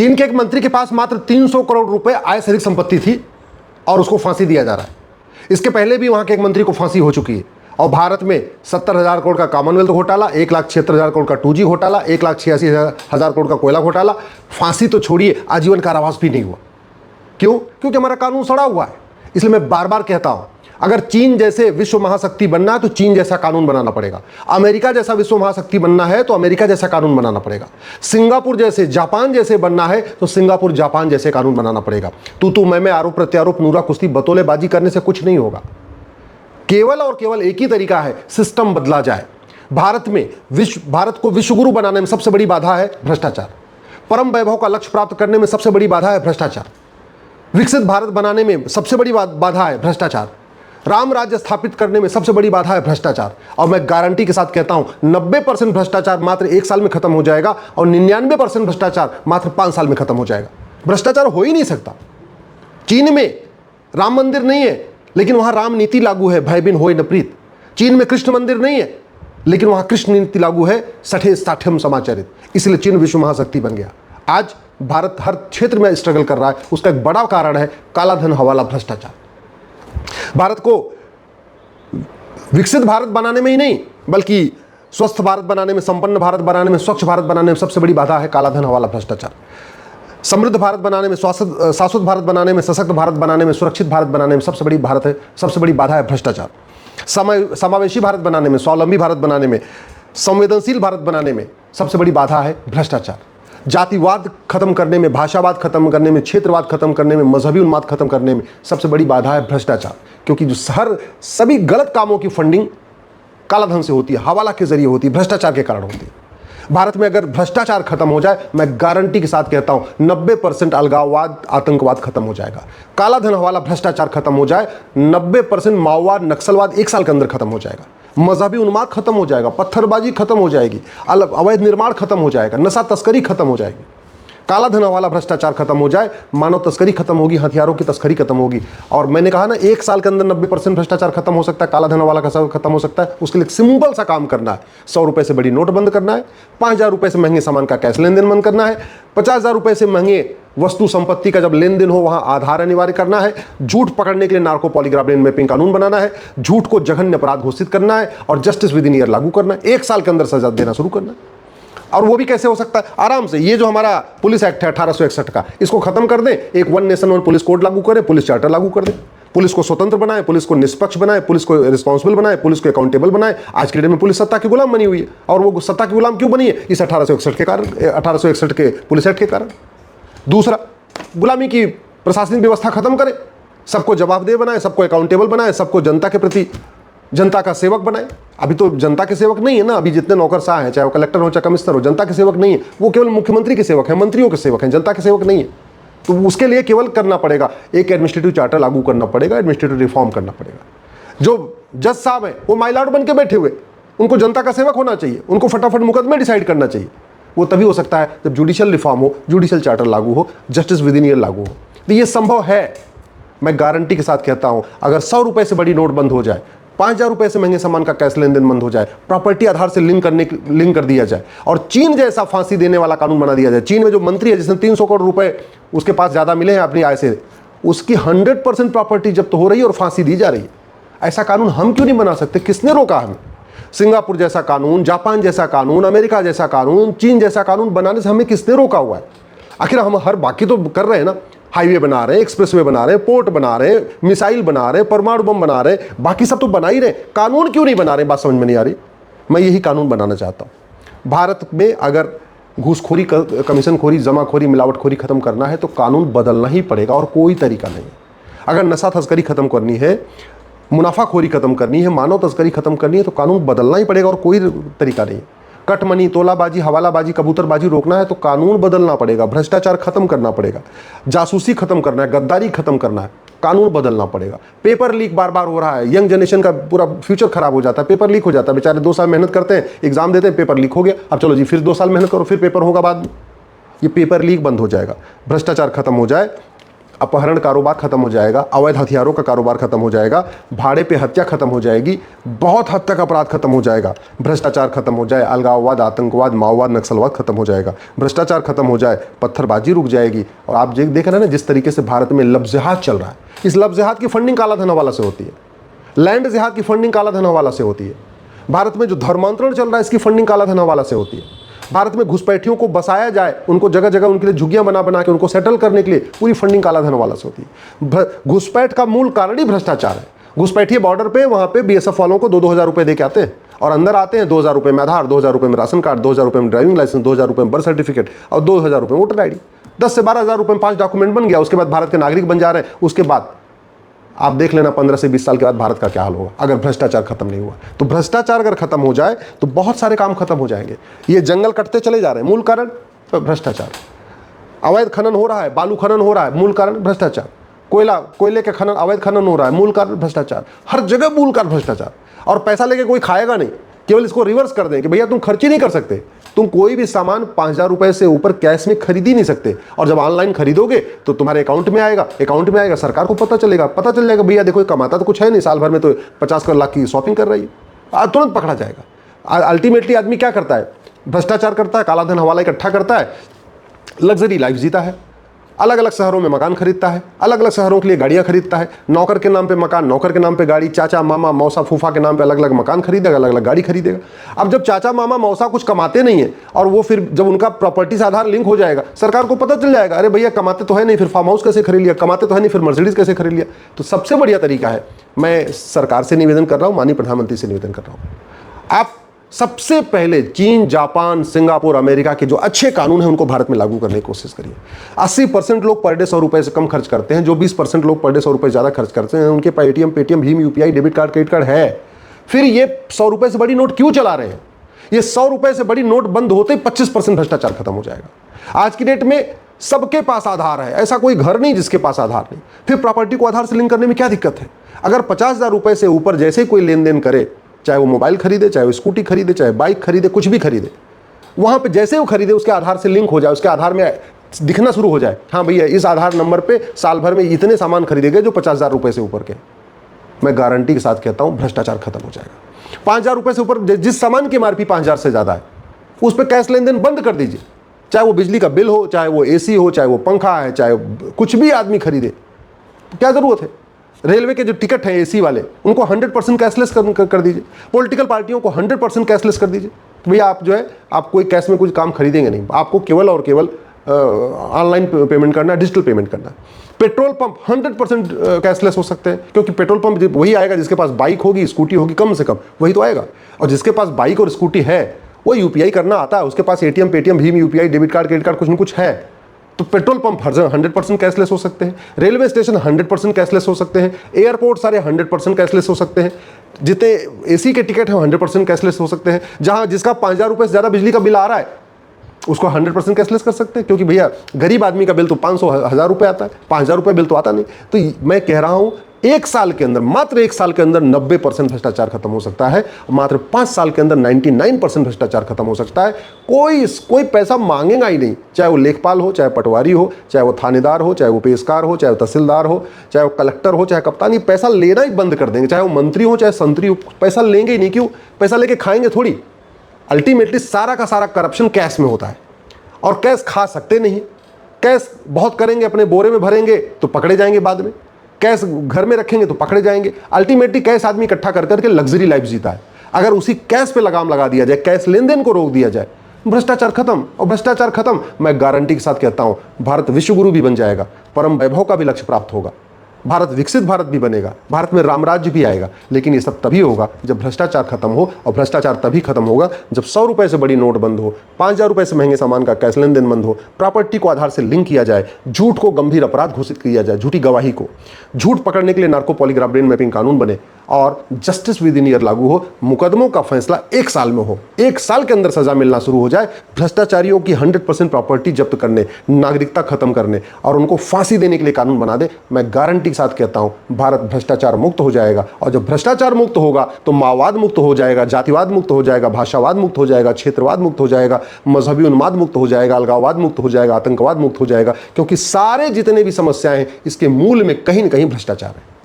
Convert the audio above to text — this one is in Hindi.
चीन के एक मंत्री के पास मात्र 300 करोड़ रुपए आय से अधिक संपत्ति थी और उसको फांसी दिया जा रहा है। इसके पहले भी वहां के एक मंत्री को फांसी हो चुकी है। और भारत में 70,000 करोड़ का कॉमनवेल्थ घोटाला, 1,76,000 करोड़ का 2G घोटाला, 1,86,000 करोड़ का कोयला घोटाला, फांसी तो छोड़िए, आजीवन कारावास भी नहीं हुआ। क्यों? क्योंकि हमारा कानून सड़ा हुआ है। इसलिए मैं बार बार कहता हूं, अगर चीन जैसे विश्व महाशक्ति बनना है तो चीन जैसा कानून बनाना पड़ेगा। अमेरिका जैसा विश्व महाशक्ति बनना है तो अमेरिका जैसा कानून बनाना पड़ेगा। सिंगापुर जैसे, जापान जैसे बनना है तो सिंगापुर जापान जैसे कानून बनाना पड़ेगा। तू मैं, आरोप प्रत्यारोप, नूरा कुश्ती, बतौलेबाजी करने से कुछ नहीं होगा। केवल और केवल एक ही तरीका है, सिस्टम बदला जाए। भारत को विश्वगुरु बनाने में सबसे बड़ी बाधा है भ्रष्टाचार। परम वैभव का लक्ष्य प्राप्त करने में सबसे बड़ी बाधा है भ्रष्टाचार। विकसित भारत बनाने में सबसे बड़ी बाधा है भ्रष्टाचार। राम राज्य स्थापित करने में सबसे बड़ी बाधा है भ्रष्टाचार। और मैं गारंटी के साथ कहता हूं 90% भ्रष्टाचार मात्र 1 साल में खत्म हो जाएगा और 99% भ्रष्टाचार मात्र 5 साल में खत्म हो जाएगा। भ्रष्टाचार हो ही नहीं सकता। चीन में राम मंदिर नहीं है लेकिन वहां राम नीति लागू है, भय बिन होय न प्रीत। चीन में कृष्ण मंदिर नहीं है लेकिन वहां कृष्ण नीति लागू है, सठे साठ्यम समाचरित। इसलिए चीन विश्व महाशक्ति बन गया। आज भारत हर क्षेत्र में स्ट्रगल कर रहा है। उसका एक बड़ा कारण है काला धन, हवाला, भ्रष्टाचार। भारत को विकसित भारत बनाने में ही नहीं बल्कि स्वस्थ भारत बनाने में, संपन्न भारत बनाने में, स्वच्छ भारत बनाने में सबसे बड़ी बाधा है काला धन, हवाला, भ्रष्टाचार। समृद्ध भारत बनाने में, शाश्वत भारत बनाने में, सशक्त भारत बनाने में, सुरक्षित भारत बनाने में सबसे बड़ी बाधा है भ्रष्टाचार। समावेशी भारत बनाने में, स्वावलंबी भारत बनाने में, संवेदनशील भारत बनाने में सबसे बड़ी बाधा है भ्रष्टाचार। जातिवाद खत्म करने में, भाषावाद खत्म करने में, क्षेत्रवाद खत्म करने में, मजहबी उन्माद खत्म करने में सबसे बड़ी बाधा है भ्रष्टाचार। क्योंकि जो सभी गलत कामों की फंडिंग काला धन से होती है, हवाला के जरिए होती है, भ्रष्टाचार के कारण होती है। भारत में अगर भ्रष्टाचार खत्म हो जाए, मैं गारंटी के साथ कहता हूं 90% अलगाववाद, आतंकवाद खत्म हो जाएगा। काला धन, हवाला, भ्रष्टाचार खत्म हो जाए, 90% माओवाद, नक्सलवाद 1 साल के अंदर खत्म हो जाएगा। मजहबी उन्माद खत्म हो जाएगा, पत्थरबाजी खत्म हो जाएगी, अवैध निर्माण खत्म हो जाएगा, नशा तस्करी खत्म हो जाएगी। काला धन, हवाला, भ्रष्टाचार खत्म हो जाए, मानव तस्करी खत्म होगी, हथियारों की तस्करी खत्म होगी। और मैंने कहा ना, 1 साल के अंदर 90% भ्रष्टाचार खत्म हो सकता है, काला धन, हवाला का खत्म हो सकता है। उसके लिए सिंपल सा काम करना है। 100 रुपए से बड़ी नोट बंद करना है, 5,000 रुपए से महंगे सामान का कैश लेन देन बंद करना है, 50,000 रुपए से महंगे वस्तु संपत्ति का जब लेन देन हो वहां आधार अनिवार्य करना है, झूठ पकड़ने के लिए नार्को पॉलीग्राफ ब्रेन मैपिंग कानून बनाना है, झूठ को जघन्य अपराध घोषित करना है और जस्टिस विद इन ईयर लागू करना है। 1 साल के अंदर सजा देना शुरू करना है। और वो भी कैसे हो सकता है? आराम से। ये जो हमारा पुलिस एक्ट है 1861 का, इसको खत्म कर दें, एक one nation one police code लागू करें, पुलिस चार्टर लागू कर दें, पुलिस को स्वतंत्र बनाए, पुलिस को निष्पक्ष बनाए, पुलिस को रिस्पॉन्सिबल बनाए, पुलिस को अकाउंटेबल बनाए। आज के डेट में पुलिस सत्ता की गुलाम बनी हुई है। और वो सत्ता की गुलाम क्यों बनी है? इस 1861 के कारण, 1861 के पुलिस एक्ट के कारण। दूसरा, गुलामी की प्रशासनिक व्यवस्था खत्म करें, सबको जवाबदेह बनाए, सबको अकाउंटेबल बनाए, सबको जनता के प्रति, जनता का सेवक बनाए। अभी तो जनता के सेवक नहीं है ना, अभी जितने नौकरशाह हैं, चाहे वो कलेक्टर हो चाहे कमिश्नर हो, जनता के सेवक नहीं है। वो केवल मुख्यमंत्री के सेवक हैं, मंत्रियों के सेवक हैं, जनता के सेवक नहीं है। तो उसके लिए केवल करना पड़ेगा, एक एडमिनिस्ट्रेटिव चार्टर लागू करना पड़ेगा, एडमिनिस्ट्रेटिव रिफॉर्म करना पड़ेगा। जो जज साहब हैं वो माइलॉर्ड बन के बैठे हुए, उनको जनता का सेवक होना चाहिए, उनको फटाफट मुकदमे डिसाइड करना चाहिए। वो तभी हो सकता है जब जुडिशियल रिफॉर्म हो, जुडिशियल चार्टर लागू हो, जस्टिस विद इन ईयर लागू हो। तो ये संभव है। मैं गारंटी के साथ कहता हूं, अगर 100 रुपए से बड़ी नोट बंद हो जाए, 5,000 रुपए से महंगे सामान का कैश लेन देन बंद हो जाए, प्रॉपर्टी आधार से लिंक कर दिया जाए और चीन जैसा फांसी देने वाला कानून बना दिया जाए। चीन में जो मंत्री है जिसने 300 करोड़ रुपए उसके पास ज्यादा मिले हैं अपनी आय से, उसकी 100% प्रॉपर्टी जब्त हो रही है और फांसी दी जा रही है। ऐसा कानून हम क्यों नहीं बना सकते? किसने रोका हमें? सिंगापुर जैसा कानून, जापान जैसा कानून, अमेरिका जैसा कानून, चीन जैसा कानून बनाने से हमें किसने रोका हुआ है? आखिर हम हर बाकी तो कर रहे हैं ना, हाईवे बना रहे हैं, एक्सप्रेसवे बना रहे हैं, पोर्ट बना रहे हैं, मिसाइल बना रहे हैं, परमाणु बम बना रहे हैं, बाकी सब तो बना ही रहे। कानून क्यों नहीं बना रहे? बात समझ में नहीं आ रही। मैं यही कानून बनाना चाहता हूं। भारत में अगर घूसखोरी, कमीशनखोरी, जमाखोरी, मिलावटखोरी खत्म करना है तो कानून बदलना ही पड़ेगा और कोई तरीका नहीं। अगर नशा तस्करी खत्म करनी है, मुनाफाखोरी खत्म करनी है, मानव तस्करी खत्म करनी है तो कानून बदलना ही पड़ेगा और कोई तरीका नहीं। कटमनी, तोलाबाजी, हवालाबाजी, कबूतरबाजी रोकना है तो कानून बदलना पड़ेगा, भ्रष्टाचार खत्म करना पड़ेगा, जासूसी खत्म करना है, गद्दारी खत्म करना है, कानून बदलना पड़ेगा। पेपर लीक बार बार हो रहा है, यंग जनरेशन का पूरा फ्यूचर खराब हो जाता है, पेपर लीक हो जाता है। बेचारे 2 साल मेहनत करते हैं, एग्जाम देते हैं, पेपर लीक हो गया, अब चलो जी फिर 2 साल मेहनत करो, फिर पेपर होगा बाद में। ये पेपर लीक बंद हो जाएगा, भ्रष्टाचार खत्म हो जाए, अपहरण कारोबार खत्म हो जाएगा, अवैध हथियारों का कारोबार खत्म हो जाएगा, भाड़े पे हत्या खत्म हो जाएगी, बहुत हद तक अपराध खत्म हो जाएगा, भ्रष्टाचार खत्म हो जाए, अलगाववाद, आतंकवाद, माओवाद, नक्सलवाद खत्म हो जाएगा, भ्रष्टाचार खत्म हो जाए, पत्थरबाजी रुक जाएगी। और आप देख रहे हैं ना जिस तरीके से भारत में लफ्ज़ जिहाद चल रहा है, इस लफ्ज़ जिहाद की फंडिंग काला धन हवाला से होती है, लैंड जिहाद की फंडिंग काला धन हवाला से होती है, भारत में जो धर्मांतरण चल रहा है इसकी फंडिंग काला धन हवाला से होती है, भारत में घुसपैठियों को बसाया जाए, उनको जगह जगह उनके लिए झुग्गियां बना बना के उनको सेटल करने के लिए पूरी फंडिंग काला धन वाला से होती है। घुसपैठ का मूल कारण ही भ्रष्टाचार है। घुसपैठिए बॉर्डर पे वहां पे बीएसएफ वालों को 2-2 हज़ार रुपए दे के आते हैं और अंदर आते हैं 2,000 रुपए में आधार, 2,000 रुपए में राशन कार्ड, 2,000 रुपए में ड्राइविंग लाइसेंस, 2,000 रुपए में बर्थ सर्टिफिकेट और 2,000 रुपए में वोटर आईडी। 10 से 12 हज़ार रुपए में 5 डॉक्यूमेंट बन गया, उसके बाद भारत के नागरिक बन जा रहे हैं। उसके बाद आप देख लेना 15 से 20 साल के बाद भारत का क्या हाल होगा अगर भ्रष्टाचार खत्म नहीं हुआ। तो भ्रष्टाचार अगर खत्म हो जाए तो बहुत सारे काम खत्म हो जाएंगे। ये जंगल कटते चले जा रहे हैं, मूल कारण भ्रष्टाचार। अवैध खनन हो रहा है, बालू खनन हो रहा है, मूल कारण भ्रष्टाचार। कोयले के खनन, अवैध खनन हो रहा है, मूल कारण भ्रष्टाचार। हर जगह मूल कारण भ्रष्टाचार। और पैसा लेके कोई खाएगा नहीं, केवल इसको रिवर्स कर दें कि भैया तुम खर्च ही नहीं कर सकते, तुम कोई भी सामान 5,000 रुपए से ऊपर कैश में खरीद ही नहीं सकते। और जब ऑनलाइन खरीदोगे तो तुम्हारे अकाउंट में आएगा, सरकार को पता चल जाएगा भैया देखो कमाता तो कुछ है नहीं, साल भर में तो 50 लाख की शॉपिंग कर रही है, तुरंत पकड़ा जाएगा। अल्टीमेटली आदमी क्या करता है? भ्रष्टाचार करता है, काला धन हवाला इकट्ठा करता है, लग्जरी लाइफ जीता है, अलग अलग शहरों में मकान खरीदता है, अलग अलग शहरों के लिए गाड़ियां खरीदता है, नौकर के नाम पे मकान, नौकर के नाम पे गाड़ी, चाचा मामा मौसा फूफा के नाम पे अलग अलग मकान खरीदेगा, अलग अलग गाड़ी खरीदेगा। अब जब चाचा मामा मौसा कुछ कमाते नहीं है और वो फिर जब उनका प्रॉपर्टी से आधार लिंक हो जाएगा, सरकार को पता चल जाएगा, अरे भैया कमाते तो है नहीं, फिर फार्म हाउस कैसे खरीद लिया, कमाते तो है नहीं, फिर मर्सिडीज कैसे खरीद लिया। तो सबसे बढ़िया तरीका है, मैं सरकार से निवेदन कर रहा हूँ, माननीय प्रधानमंत्री से निवेदन कर रहा हूँ, आप सबसे पहले चीन, जापान, सिंगापुर, अमेरिका के जो अच्छे कानून हैं उनको भारत में लागू करने की कोशिश करिए। 80% लोग पर डे 100 रुपए से कम खर्च करते हैं, जो 20% लोग पर डे 100 रुपए ज़्यादा खर्च करते हैं उनके पास एटीएम, पेटीएम, भीम, UPI, debit card, credit card है। फिर ये 100 रुपए से बड़ी नोट क्यों चला रहे हैं? ये 100 रुपए से बड़ी नोट बंद होते ही 25% भ्रष्टाचार खत्म हो जाएगा। आज की डेट में सबके पास आधार है, ऐसा कोई घर नहीं जिसके पास आधार नहीं। फिर प्रॉपर्टी को आधार से लिंक करने में क्या दिक्कत है? अगर 50,000 रुपए से ऊपर जैसे कोई लेन देन करे, चाहे वो मोबाइल खरीदे, चाहे वो स्कूटी खरीदे, चाहे बाइक खरीदे, कुछ भी खरीदे, वहां पे जैसे वो खरीदे उसके आधार से लिंक हो जाए, उसके आधार में दिखना शुरू हो जाए, हाँ भैया इस आधार नंबर पे साल भर में इतने सामान खरीदे गए जो 50,000 रुपए से ऊपर के। मैं गारंटी के साथ कहता हूं भ्रष्टाचार खत्म हो जाएगा। 5,000 रुपए से ऊपर जिस सामान की एमआरपी 5,000 से ज्यादा है उस पर कैश लेन देन बंद कर दीजिए। चाहे वो बिजली का बिल हो, चाहे वो एसी हो, चाहे वो पंखा है, चाहे कुछ भी आदमी खरीदे, क्या जरूरत है? रेलवे के जो टिकट हैं एसी वाले उनको 100% कैशलेस कर दीजिए। पॉलिटिकल पार्टियों को 100% कैशलेस कर दीजिए। तो भैया आप जो है आप कोई कैश में कुछ काम खरीदेंगे नहीं, आपको केवल और केवल ऑनलाइन पेमेंट करना है, डिजिटल पेमेंट करना है। पेट्रोल पंप 100% कैशलेस हो सकते हैं, क्योंकि पेट्रोल पंप वही आएगा जिसके पास बाइक होगी, स्कूटी होगी, कम से कम वही तो आएगा। और जिसके पास बाइक और स्कूटी है वो यूपीआई करना आता है, उसके पास एटीएम, पेटीएम, भीम, UPI, debit card, credit card कुछ न कुछ है, तो पेट्रोल पंप 100% कैशलेस हो सकते हैं। रेलवे स्टेशन 100% कैशलेस हो सकते हैं। एयरपोर्ट सारे 100% कैशलेस हो सकते हैं। जितने एसी के टिकट हैं 100% कैशलेस हो सकते हैं। जहां जिसका 5,000 रुपए से ज़्यादा बिजली का बिल आ रहा है उसको 100% कैशलेस कर सकते हैं, क्योंकि भैया गरीब आदमी का बिल तो 500-1000 रुपये आता है, 5,000 रुपये बिल तो आता नहीं। तो मैं कह रहा हूँ एक साल के अंदर, मात्र एक साल के अंदर 90% भ्रष्टाचार खत्म हो सकता है। मात्र 5 साल के अंदर 99% भ्रष्टाचार खत्म हो सकता है। कोई पैसा मांगेगा ही नहीं, चाहे वो लेखपाल हो, चाहे पटवारी हो, चाहे वो थानेदार हो, चाहे वो पेशकार हो, चाहे वो तहसीलदार हो, चाहे वो कलेक्टर हो, चाहे कप्तान, ये पैसा लेना ही बंद कर देंगे। चाहे वो मंत्री हो, चाहे संतरी हो, पैसा लेंगे ही नहीं। क्यों? पैसा लेके खाएंगे थोड़ी। अल्टीमेटली सारा का सारा करप्शन कैश में होता है और कैश खा सकते नहीं। कैश बहुत करेंगे, अपने बोरे में भरेंगे तो पकड़े जाएंगे, बाद में कैश घर में रखेंगे तो पकड़े जाएंगे। अल्टीमेटली कैश आदमी इकट्ठा कर करके लग्जरी लाइफ जीता है। अगर उसी कैश पे लगाम लगा दिया जाए, कैश लेन देन को रोक दिया जाए, भ्रष्टाचार खत्म। और भ्रष्टाचार खत्म, मैं गारंटी के साथ कहता हूं भारत विश्वगुरु भी बन जाएगा, परम वैभव का भी लक्ष्य प्राप्त होगा, भारत विकसित भारत भी बनेगा, भारत में रामराज्य भी आएगा। लेकिन ये सब तभी होगा जब भ्रष्टाचार खत्म हो, और भ्रष्टाचार तभी खत्म होगा जब 100 रुपए से बड़ी नोट बंद हो, 5,000 रुपए से महंगे सामान का कैश लेन देन बंद हो, प्रॉपर्टी को आधार से लिंक किया जाए, झूठ को गंभीर अपराध घोषित किया जाए, झूठी गवाही को, झूठ पकड़ने के लिए नार्को पॉलीग्राफ ब्रेन मैपिंग कानून बने, और जस्टिस विद इन ईयर लागू हो, मुकदमों का फैसला 1 साल में हो, 1 साल के अंदर सजा मिलना शुरू हो जाए, भ्रष्टाचारियों की 100% प्रॉपर्टी जब्त करने, नागरिकता खत्म करने और उनको फांसी देने के लिए कानून बना दे, मैं गारंटी के साथ कहता हूं भारत भ्रष्टाचार मुक्त हो जाएगा। और जब भ्रष्टाचार मुक्त होगा तो माओवाद मुक्त हो जाएगा, जातिवाद मुक्त हो जाएगा, भाषावाद मुक्त हो जाएगा, क्षेत्रवाद मुक्त हो जाएगा, मजहबी उन्माद मुक्त हो जाएगा, अलगाववाद मुक्त हो जाएगा, आतंकवाद मुक्त हो जाएगा, क्योंकि सारे जितने भी समस्याएं हैं इसके मूल में कहीं ना कहीं भ्रष्टाचार है।